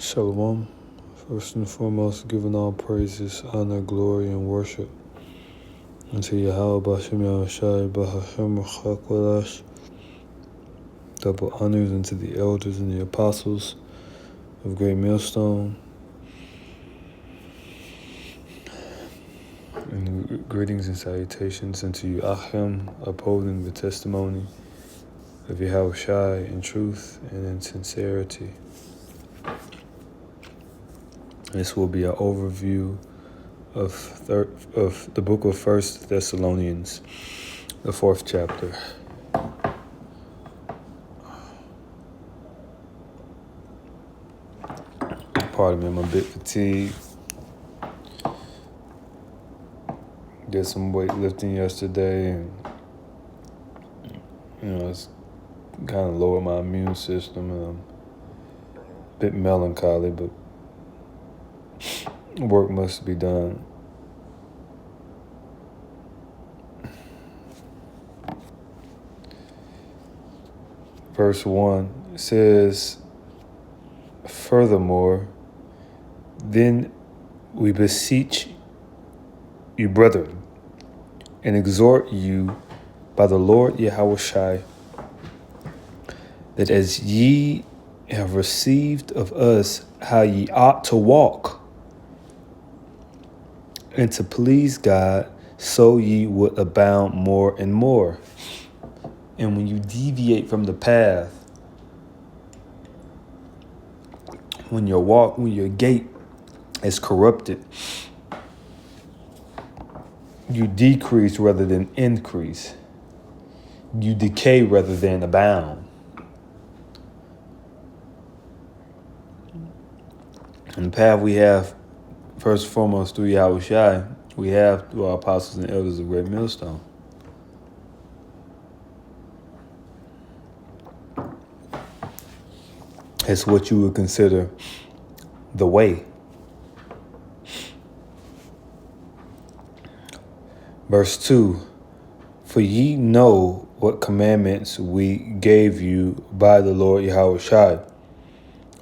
Shalom. First and foremost, giving all praises, honor, glory, and worship unto Yahweh Bashem Yahushai Bahashem Chakwadash. Double honors unto the elders and the apostles of Great Millstone. And greetings and salutations unto you, Achim, upholding the testimony of Yahushai in truth and in sincerity. This will be an overview of the book of First Thessalonians, the 4th chapter. Pardon me, I'm a bit fatigued. Did some weightlifting yesterday, and it's kind of lowered my immune system, and I'm a bit melancholy, but work must be done. Verse 1 says, "Furthermore, then we beseech you, brethren, and exhort you by the Lord Yahushai, that as ye have received of us how ye ought to walk, and to please God, so ye would abound more and more." And when you deviate from the path, when your gait is corrupted, you decrease rather than increase. You decay rather than abound. And the path we have, first and foremost, through Yahushai, we have through our apostles and elders of Great Millstone. It's what you would consider the way. Verse 2, "For ye know what commandments we gave you by the Lord Yahushai.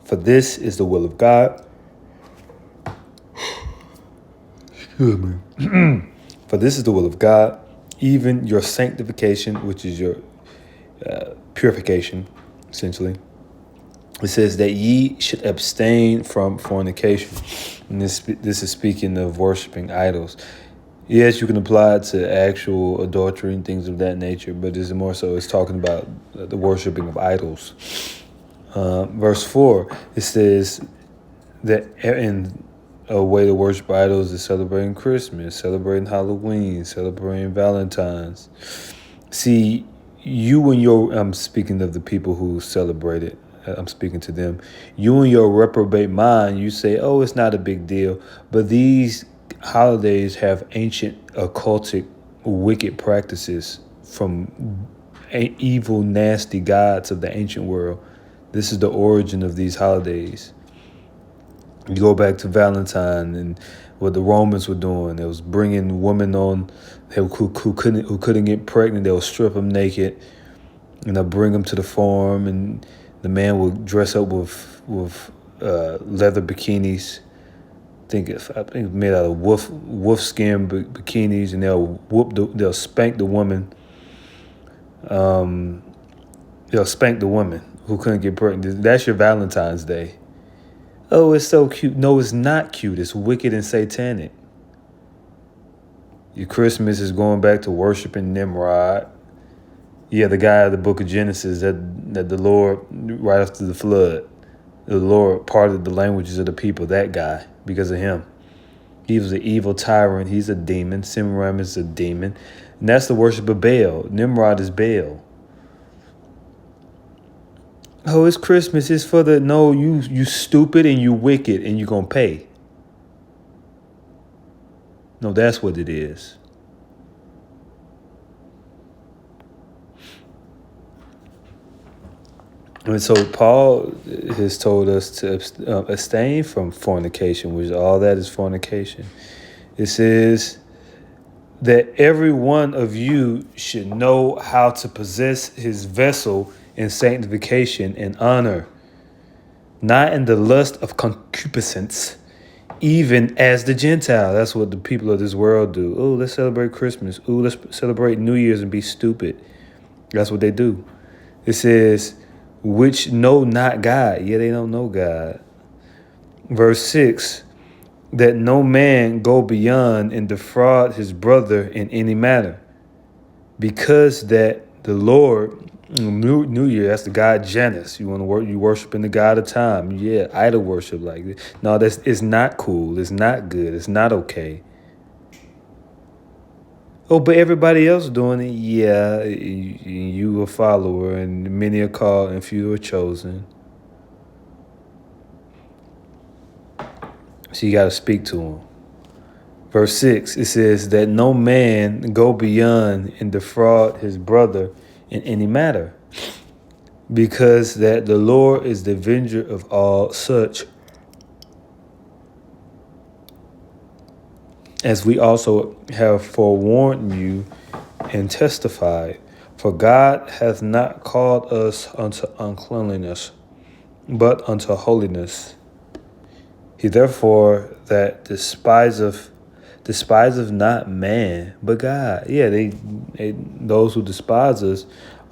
For this is the will of God." Excuse me. "For this is the will of God, even your sanctification," which is your purification, essentially. It says that ye should abstain from fornication. And this is speaking of worshiping idols. Yes, you can apply it to actual adultery and things of that nature, but it's more so it's talking about the worshiping of idols. Verse 4, it says that in a way to worship idols is celebrating Christmas, celebrating Halloween, celebrating Valentine's. See, I'm speaking of the people who celebrate it. I'm speaking to them. You and your reprobate mind, you say, oh, it's not a big deal. But these holidays have ancient occultic wicked practices from evil, nasty gods of the ancient world. This is the origin of these holidays. You go back to Valentine and what the Romans were doing. They was bringing women on who couldn't get pregnant. They would strip them naked and they'll bring them to the farm, and the man will dress up with leather bikinis. I think it's made out of wolf skin bikinis, and they'll spank the woman. They'll spank the woman who couldn't get pregnant. That's your Valentine's Day. Oh, it's so cute. No, it's not cute. It's wicked and satanic. Your Christmas is going back to worshiping Nimrod. Yeah, the guy of the book of Genesis that the Lord, right after the flood, the Lord parted the languages of the people, that guy, because of him. He was an evil tyrant. He's a demon. Semiramis is a demon. And that's the worship of Baal. Nimrod is Baal. Oh, it's Christmas. It's for the... No, you stupid and you wicked and you're going to pay. No, that's what it is. And so Paul has told us to abstain from fornication, which all that is fornication. It says that every one of you should know how to possess his vessel in sanctification and honor, not in the lust of concupiscence, even as the Gentile. That's what the people of this world do. Oh, let's celebrate Christmas. Oh, let's celebrate New Year's and be stupid. That's what they do. It says, which know not God. Yeah, they don't know God. Verse 6, that no man go beyond and defraud his brother in any manner. Because that the Lord, New Year, that's the god Janus. You want to work, you worshiping the god of time. Yeah, idol worship like this. No, it's not cool. It's not good. It's not okay. Oh, but everybody else doing it. Yeah, you a follower, and many are called, and few are chosen. So you got to speak to them. Verse 6, it says that no man go beyond and defraud his brother in any matter, because that the Lord is the avenger of all such, as we also have forewarned you and testified. For God hath not called us unto uncleanliness, but unto holiness. He therefore that despiseth not man, but God. Yeah, they those who despise us,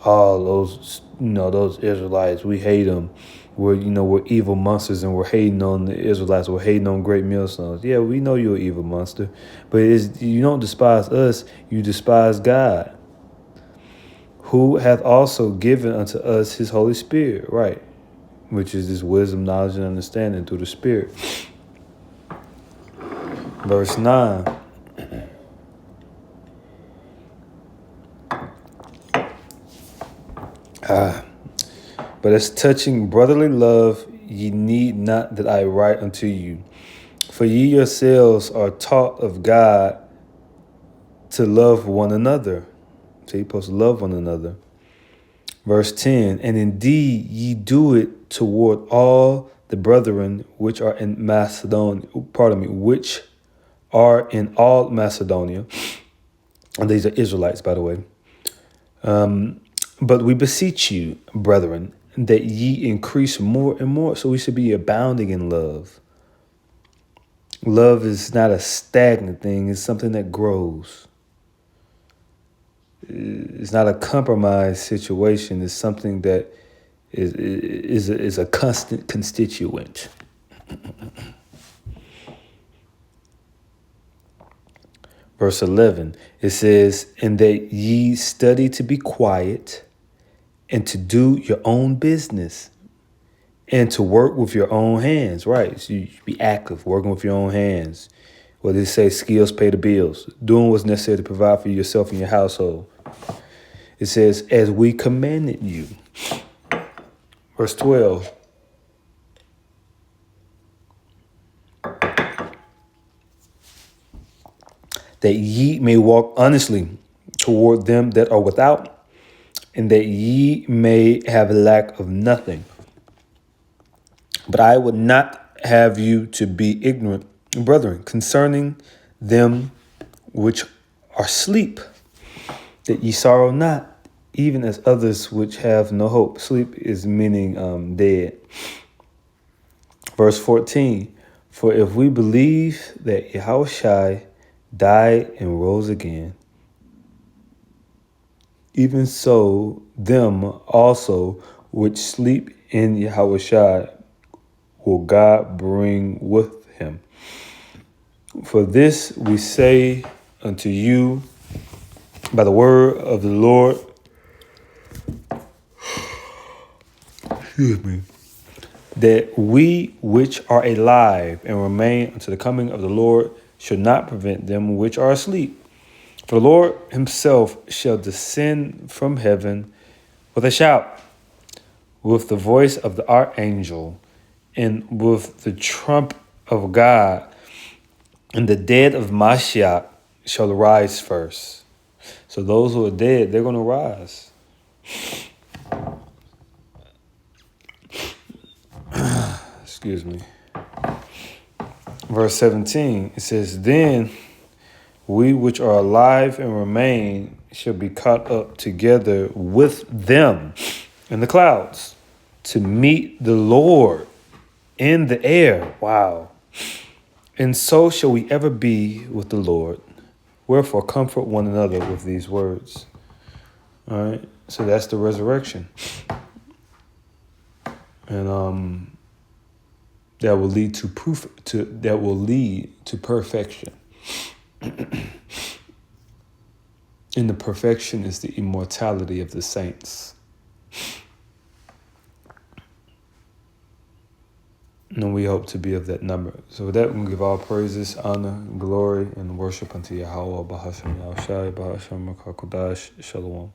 all those those Israelites, we hate them. We're evil monsters, and we're hating on the Israelites. We're hating on great millstones. Yeah, we know you're an evil monster, but you don't despise us. You despise God, who hath also given unto us His Holy Spirit, right? Which is this wisdom, knowledge, and understanding through the Spirit. Verse 9. But as touching brotherly love, ye need not that I write unto you. For ye yourselves are taught of God to love one another. So you're supposed to love one another. Verse 10, and indeed ye do it toward all the brethren which are in Macedonia, which are in all Macedonia. And these are Israelites, by the way. But we beseech you, brethren, that ye increase more and more. So we should be abounding in love. Love is not a stagnant thing. It's something that grows. It's not a compromised situation. It's something that is a constant constituent. Verse 11, it says, and that ye study to be quiet and to do your own business and to work with your own hands, right? So you be active, working with your own hands. Well, they say skills pay the bills, doing what's necessary to provide for yourself and your household. It says, as we commanded you. Verse 12. That ye may walk honestly toward them that are without, and that ye may have lack of nothing. But I would not have you to be ignorant, brethren, concerning them which are asleep, that ye sorrow not, even as others which have no hope. Sleep is meaning dead. Verse 14, for if we believe that Yahushua died and rose again, even so them also which sleep in Yahushua will God bring with him. For this we say unto you by the word of the Lord, that we which are alive and remain unto the coming of the Lord should not prevent them which are asleep. For the Lord himself shall descend from heaven with a shout, with the voice of the archangel, and with the trump of God, and the dead of Mashiach shall rise first. So those who are dead, they're going to rise. Excuse me. Verse 17, it says, then we which are alive and remain shall be caught up together with them in the clouds to meet the Lord in the air. Wow. And so shall we ever be with the Lord. Wherefore, comfort one another with these words. All right. So that's the resurrection. And that will lead to perfection. And the perfection is the immortality of the saints. And we hope to be of that number. So with that, we'll give all praises, honor, glory, and worship unto Yahweh, Bahashem Yahushai, Bahashem Makakodash, Shalom.